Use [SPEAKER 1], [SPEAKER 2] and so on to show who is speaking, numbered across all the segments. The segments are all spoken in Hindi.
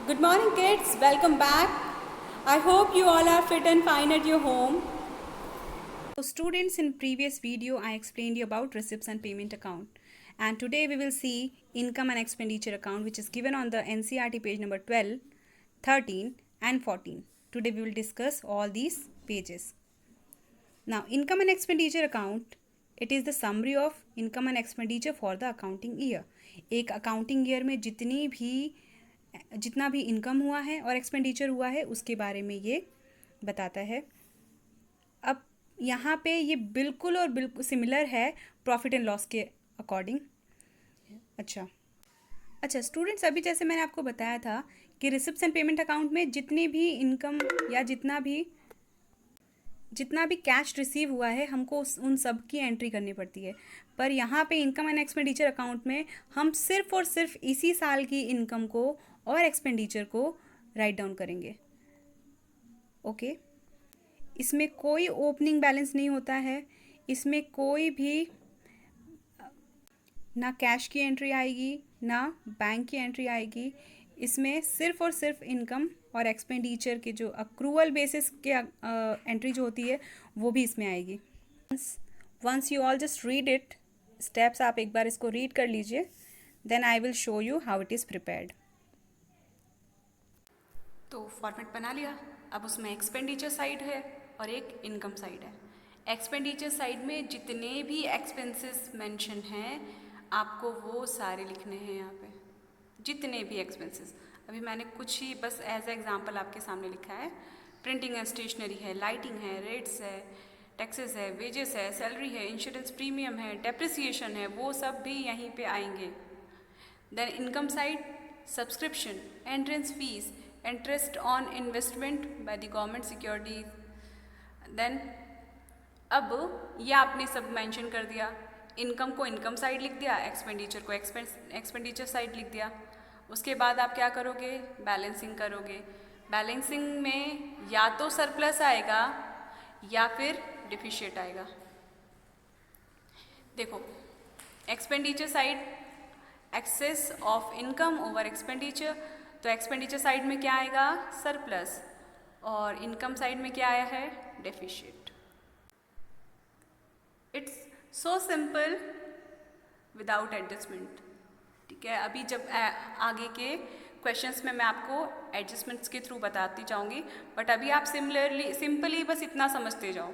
[SPEAKER 1] Good morning kids, welcome back. I hope you all are fit and fine at your home. So students, in previous video I explained you about receipts and payment account, and today we will see income and expenditure account, which is given on the NCERT page number 12, 13 and 14. Today we will discuss all these pages. Now income and expenditure account, it is the summary of income and expenditure for the accounting year. एक accounting year में जितना भी इनकम हुआ है और एक्सपेंडिचर हुआ है उसके बारे में ये बताता है. अब यहाँ पे ये बिल्कुल और बिल्कुल सिमिलर है प्रॉफिट एंड लॉस के अकॉर्डिंग. अच्छा स्टूडेंट्स, अभी जैसे मैंने आपको बताया था कि रिसिप्ट्स एंड पेमेंट अकाउंट में जितनी भी इनकम या जितना भी कैश रिसीव हुआ है हमको उन सब की एंट्री करनी पड़ती है. पर यहाँ पे इनकम एंड एक्सपेंडिचर अकाउंट में हम सिर्फ और सिर्फ इसी साल की इनकम को और एक्सपेंडिचर को राइट डाउन करेंगे. ओके, इसमें कोई ओपनिंग बैलेंस नहीं होता है, इसमें कोई भी ना कैश की एंट्री आएगी ना बैंक की एंट्री आएगी. इसमें सिर्फ और सिर्फ इनकम और एक्सपेंडिचर के जो अक्रूवल बेसिस के एंट्री जो होती है वो भी इसमें आएगी. Once you all just read it, steps आप एक बार इसको रीड कर लीजिए, then I will show you how it is prepared. तो फॉर्मेट बना लिया. अब उसमें एक्सपेंडिचर साइड है और एक इनकम साइड है. एक्सपेंडिचर साइड में जितने भी एक्सपेंसेस मेंशन हैं आपको वो सारे लिखने हैं यहाँ पे, जितने भी एक्सपेंसेस. अभी मैंने कुछ ही बस एज एग्जांपल आपके सामने लिखा है. प्रिंटिंग एंड स्टेशनरी है, लाइटिंग है, रेट्स है, टैक्सेस है, वेजेस है, सैलरी है, इंश्योरेंस प्रीमियम है, डेप्रिसिएशन है, वो सब भी यहीं पे आएंगे. Then income side, subscription, entrance fees, interest on investment by the government securities. Then अब ये आपने सब मेंशन कर दिया. इनकम को इनकम साइड लिख दिया, एक्सपेंडिचर को एक्सपेंडिचर साइड लिख दिया. उसके बाद आप क्या करोगे, बैलेंसिंग करोगे. बैलेंसिंग में या तो सरप्लस आएगा या फिर डिफिशिएट आएगा. देखो, expenditure side excess of income over expenditure, तो एक्सपेंडिचर साइड में क्या आएगा, सरप्लस, और इनकम साइड में क्या आया है, deficit. It's so simple without adjustment. ठीक है, अभी जब आगे के क्वेश्चंस में मैं आपको एडजस्टमेंट्स के थ्रू बताती जाऊंगी, बट अभी आप सिंपली बस इतना समझते जाओ.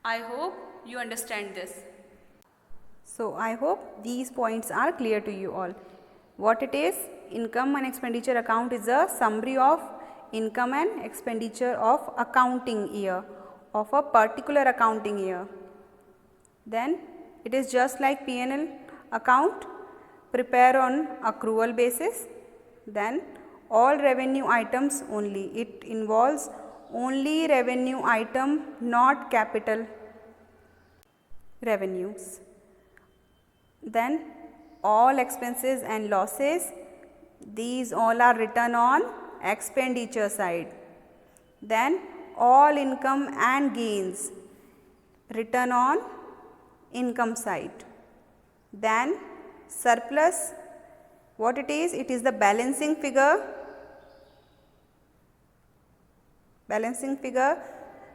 [SPEAKER 1] I hope you understand this. So I hope these points are clear to you all. What it is, income and expenditure account is a summary of income and expenditure of accounting year, of a particular accounting year. Then it is just like P&L account, prepare on accrual basis. Then all revenue items only, it involves only revenue item, not capital revenues. Then all expenses and losses, these all are written on expenditure side. Then all income and gains written on income side. Then surplus, what it is the balancing figure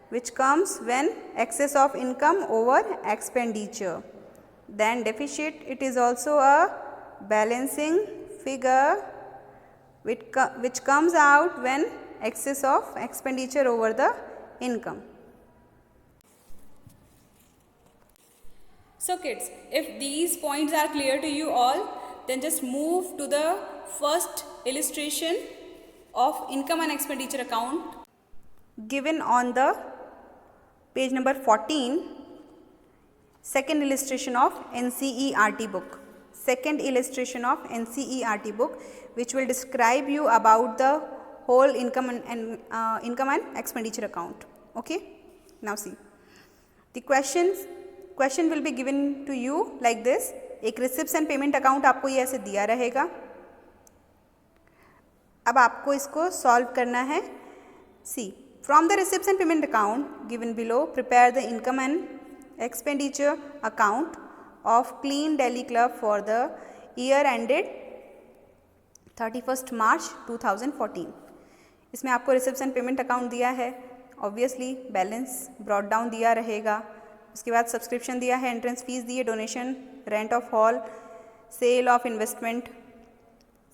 [SPEAKER 1] which comes when excess of income over expenditure. Then deficit, it is also a balancing figure which comes out when excess of expenditure over the income. So kids, if these points are clear to you all, then just move to the first illustration of income and expenditure account given on the page number 14. Second illustration of NCERT book. Second illustration of NCERT book, which will describe you about the whole income and expenditure account. Okay. Now see, the question will be given to you like this. एक receipts and payment account आपको ये ऐसे दिया रहेगा. अब आपको इसको solve करना है. See, from the receipts and payment account given below, prepare the income and expenditure account of Clean Delhi Club for the year ended 31 मार्च 2014। इसमें आपको रिसिप्ट्स एंड पेमेंट अकाउंट दिया है, ऑब्वियसली बैलेंस ब्रॉट डाउन दिया रहेगा। उसके बाद सब्सक्रिप्शन दिया है, एंट्रेंस फीस दी है, donation, rent of hall, sale of investment,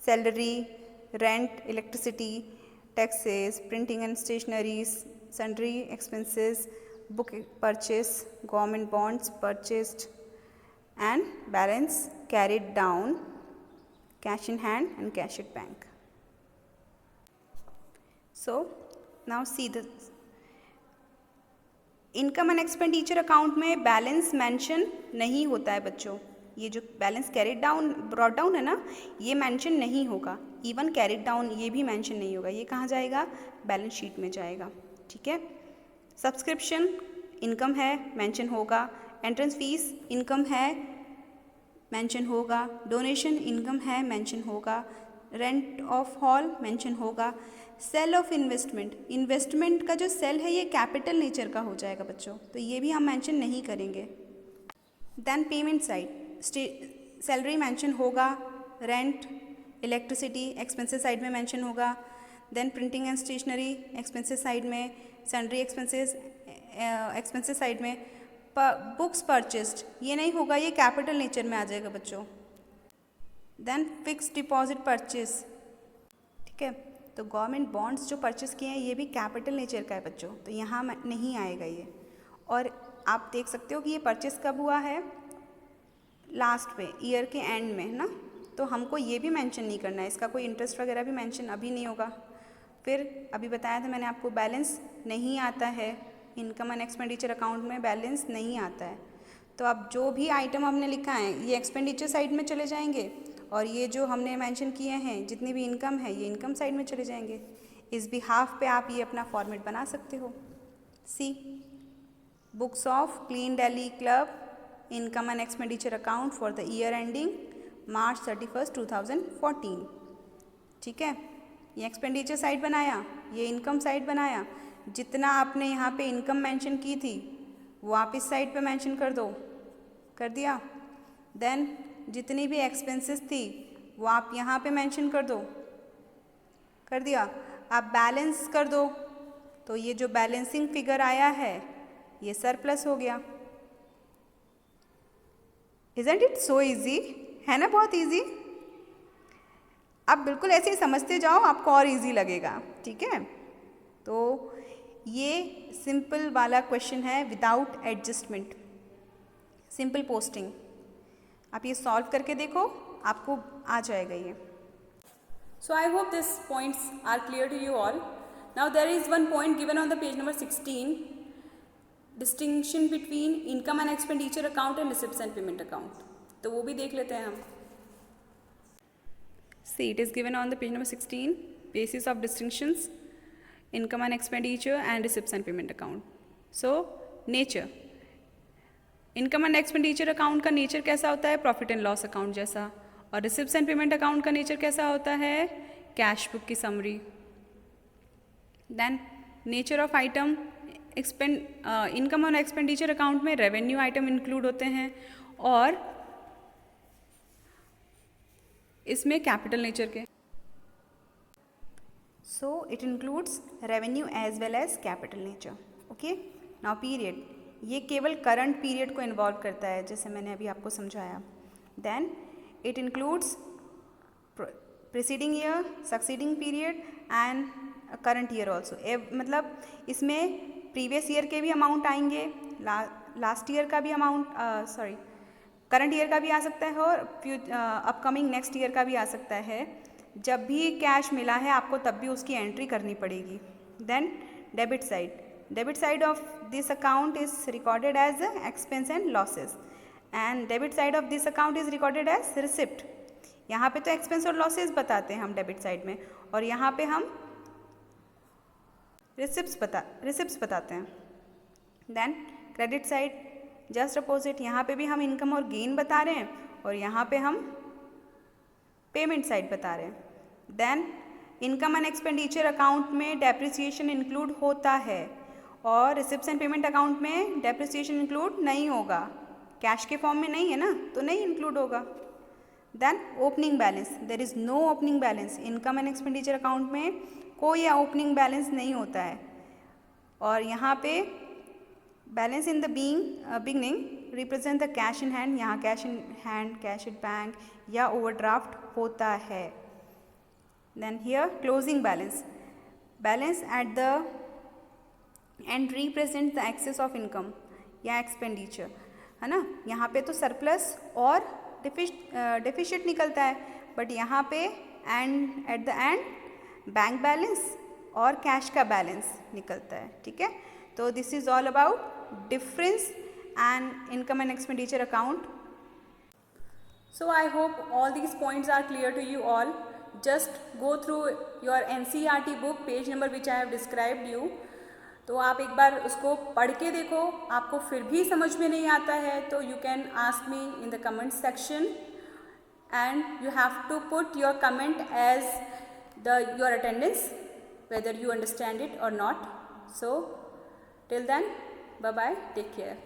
[SPEAKER 1] salary, rent, electricity, taxes, printing and stationery, sundry expenses, book purchase, government bonds purchased, and balance carried down, cash in hand and cash at bank. So now see this income and expenditure account में बैलेंस मेंशन नहीं होता है बच्चों। ये जो balance carried down brought down है ना, ये मेंशन नहीं होगा। इवन कैरिड डाउन ये भी मेंशन नहीं होगा। ये कहाँ जाएगा? बैलेंस शीट में जाएगा। ठीक है। सब्सक्रिप्शन इनकम है, मेंशन होगा। एंट्रेंस फीस इनकम है, मेंशन होगा। डोनेशन इनकम है, मेंशन होगा। रेंट ऑफ हॉल मेंशन होगा। सेल ऑफ इन्वेस्टमेंट, इन्वेस्टमेंट का जो सेल है ये कैपिटल नेचर का हो जाएगा बच्चों, तो ये भी हम मेंशन नहीं करेंगे। Then payment side, salary mention होगा, रेंट, इलेक्ट्रिसिटी एक्सपेंसेस साइड में मेंशन होगा। Then printing and stationery expenses side में, सन्ड्री एक्सपेंसेस साइड में, बुक्स परचेस्ड ये नहीं होगा, ये कैपिटल नेचर में आ जाएगा बच्चों। देन फिक्स डिपॉजिट परचेस, ठीक है, तो गवर्नमेंट बॉन्ड्स जो परचेस किए हैं ये भी कैपिटल नेचर का है बच्चों, तो यहाँ नहीं आएगा ये। और आप देख सकते हो कि ये परचेस कब हुआ है? लास्ट पे, ईयर के एंड में, है ना, तो हमको ये भी मेंशन नहीं करना है। इसका कोई इंटरेस्ट वगैरह भी मेंशन अभी नहीं होगा। फिर अभी बताया था मैंने आपको, बैलेंस नहीं आता है इनकम एंड एक्सपेंडिचर अकाउंट में, बैलेंस नहीं आता है। तो अब जो भी आइटम हमने लिखा है ये एक्सपेंडिचर साइड में चले जाएंगे, और ये जो हमने मेंशन किए हैं जितनी भी इनकम है ये इनकम साइड में चले जाएंगे। इस बिहाफ पे आप ये अपना फॉर्मेट बना सकते हो। See books of clean Delhi club income and expenditure account for the year ending March 31, 2014। ठीक है, ये एक्सपेंडिचर साइड बनाया, ये इनकम साइड बनाया। जितना आपने यहाँ पे इनकम मेंशन की थी वो आप इस साइड पे मेंशन कर दो, कर दिया। देन जितनी भी एक्सपेंसेस थी वो आप यहाँ पे मेंशन कर दो, कर दिया। आप बैलेंस कर दो, तो ये जो बैलेंसिंग फिगर आया है ये सरप्लस हो गया। इजंट इट सो इजी, है ना, बहुत इजी। आप बिल्कुल ऐसे ही समझते जाओ, आपको और इजी लगेगा। ठीक है, तो ये सिंपल वाला क्वेश्चन है विदाउट एडजस्टमेंट, सिंपल पोस्टिंग। आप ये सॉल्व करके देखो, आपको आ जाएगा ये। So I hope this points are clear to you all. Now there is one point given on the page number 16, distinction between income and expenditure account and receipts and payment account, तो वो भी देख लेते हैं हम। See it is given on the page number 16, basis of distinctions income and expenditure and receipts and payment account. So nature, income and expenditure account का नेचर कैसा होता है? प्रॉफिट एंड लॉस अकाउंट जैसा। और रिसिप्ट्स एंड पेमेंट अकाउंट का नेचर कैसा होता है? कैश बुक की summary. Then nature of item, income और एक्सपेंडिचर अकाउंट में रेवेन्यू आइटम इंक्लूड होते हैं और इसमें कैपिटल नेचर के। So it includes revenue as well as capital nature. Okay, now period, ये केवल करंट पीरियड को इन्वॉल्व करता है, जैसे मैंने अभी आपको समझाया। Then it includes preceding year, succeeding period and current year also. मतलब इसमें प्रीवियस ईयर के भी अमाउंट आएंगे, लास्ट ईयर का भी अमाउंट, करंट ईयर का भी आ सकता है और अपकमिंग नेक्स्ट ईयर का भी आ सकता है। जब भी कैश मिला है आपको तब भी उसकी एंट्री करनी पड़ेगी। Then debit side, debit side of this account is recorded as expense and losses and debit side of this account is recorded as receipt। यहाँ पे तो expense और losses बताते हैं हम डेबिट साइड में, और यहाँ पे हम receipts बताते हैं। Then credit side, just opposite, यहाँ पे भी हम इनकम और गेन बता रहे हैं और यहाँ पे हम पेमेंट साइड बता रहे हैं। Then income and expenditure account में डेप्रिसिएशन इंक्लूड होता है और रिसिप्ट्स एंड पेमेंट अकाउंट में डेप्रिसिएशन इंक्लूड नहीं होगा, कैश के फॉर्म में नहीं है ना, तो नहीं इंक्लूड होगा। Then opening balance, there is no opening balance, income and expenditure account में कोई ओपनिंग बैलेंस नहीं होता है। और यहाँ पे balance in the beginning represent the cash in hand, यहाँ cash in hand, cash in bank या ओवरड्राफ्ट होता है। Then here closing balance, balance at the end represent the excess of income या एक्सपेंडिचर, है ना। यहाँ पे तो सरप्लस और डिफिशिट निकलता है, बट यहाँ पे and eight the and bank balance और कैश का बैलेंस निकलता है, ठीक है। तो this is all about difference and income and expenditure account. So I hope all these points are clear to you all. Just go through your NCERT book, page number which I have described you. तो आप एक बार उसको पढ़ के देखो, आपको फिर भी समझ में नहीं आता है तो you can ask me in the comment section, and you have to put your comment as your attendance, whether you understand it or not. So till then, bye bye, take care.